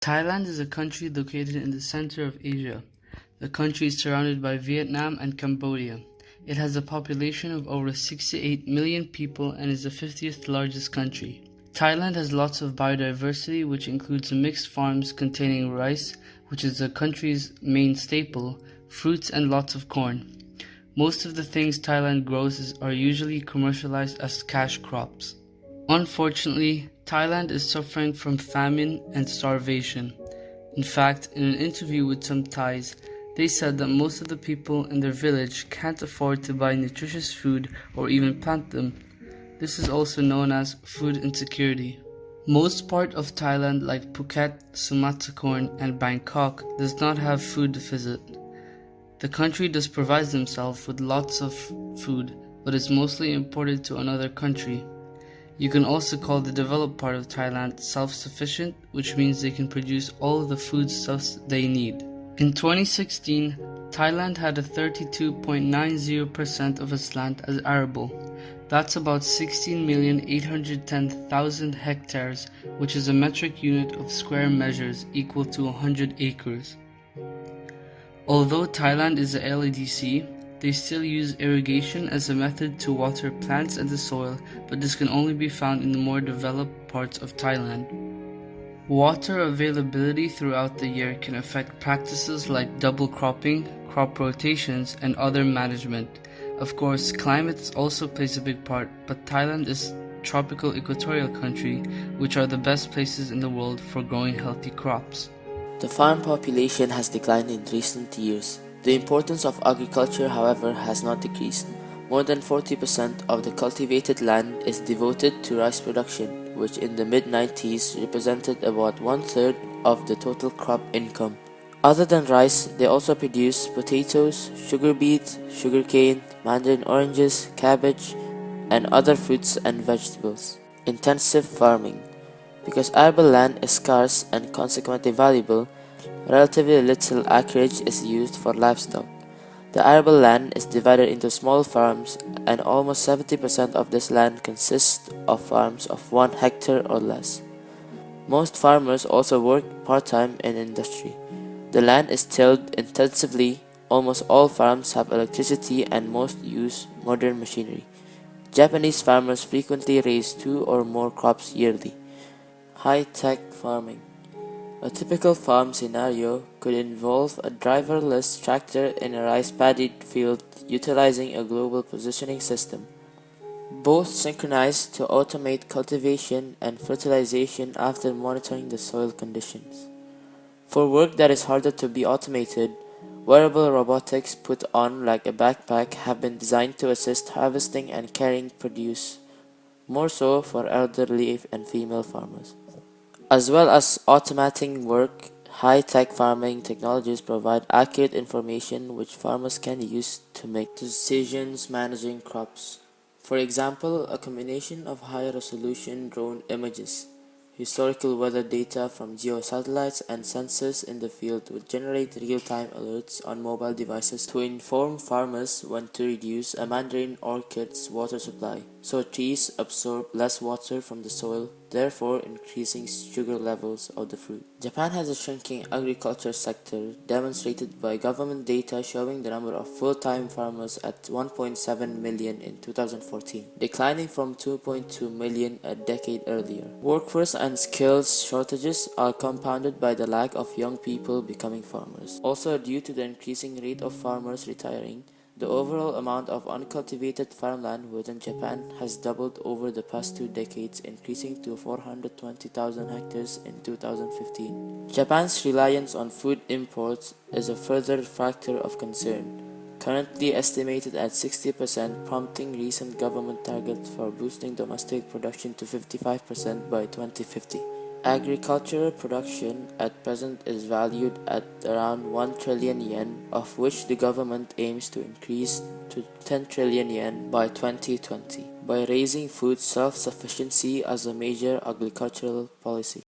Thailand is a country located in the center of Asia. The country is surrounded by Vietnam and Cambodia. It has a population of over 68 million people and is the 50th largest country. Thailand has lots of biodiversity, which includes mixed farms containing rice, which is the country's main staple, fruits, and lots of corn. Most of the things Thailand grows are usually commercialized as cash crops. Unfortunately, Thailand is suffering from famine and starvation. In fact, in an interview with some Thais, they said that most of the people in their village can't afford to buy nutritious food or even plant them. This is also known as food insecurity. Most part of Thailand, like Phuket, Sumatra and Bangkok, does not have food to visit. The country does provide themselves with lots of food, but is mostly imported to another country. You can also call the developed part of Thailand self-sufficient, which means they can produce all of the foodstuffs they need. In 2016, Thailand had a 32.90% of its land as arable. That's about 16,810,000 hectares, which is a metric unit of square measures equal to 100 acres. Although Thailand is a LEDC, they still use irrigation as a method to water plants and the soil, but this can only be found in the more developed parts of Thailand. Water availability throughout the year can affect practices like double cropping, crop rotations, and other management. Of course, climate also plays a big part, but Thailand is a tropical equatorial country, which are the best places in the world for growing healthy crops. The farm population has declined in recent years. The importance of agriculture, however, has not decreased. More than 40% of the cultivated land is devoted to rice production, which in the mid-90s represented about one-third of the total crop income. Other than rice, they also produce potatoes, sugar beets, sugarcane, mandarin oranges, cabbage, and other fruits and vegetables. Intensive farming. Because arable land is scarce and consequently valuable, relatively little acreage is used for livestock. The arable land is divided into small farms, and almost 70% of this land consists of farms of 1 hectare or less. Most farmers also work part-time in industry. The land is tilled intensively. Almost all farms have electricity and most use modern machinery. Japanese farmers frequently raise 2 or more crops yearly. High-tech farming. A typical farm scenario could involve a driverless tractor in a rice-paddied field utilizing a global positioning system. Both synchronize to automate cultivation and fertilization after monitoring the soil conditions. For work that is harder to be automated, wearable robotics put on like a backpack have been designed to assist harvesting and carrying produce, more so for elderly and female farmers. As well as automating work, high-tech farming technologies provide accurate information which farmers can use to make decisions managing crops. For example, a combination of high-resolution drone images, historical weather data from geosatellites and sensors in the field would generate real-time alerts on mobile devices to inform farmers when to reduce a mandarin orchid's water supply, so trees absorb less water from the soil, therefore increasing sugar levels of the fruit. Japan has a shrinking agriculture sector, demonstrated by government data showing the number of full-time farmers at 1.7 million in 2014, declining from 2.2 million a decade earlier. Workforce and skills shortages are compounded by the lack of young people becoming farmers. Also, due to the increasing rate of farmers retiring, the overall amount of uncultivated farmland within Japan has doubled over the past 2 decades, increasing to 420,000 hectares in 2015. Japan's reliance on food imports is a further factor of concern, currently estimated at 60%, prompting recent government targets for boosting domestic production to 55% by 2050. Agricultural production at present is valued at around 1 trillion yen, of which the government aims to increase to 10 trillion yen by 2020 by raising food self-sufficiency as a major agricultural policy.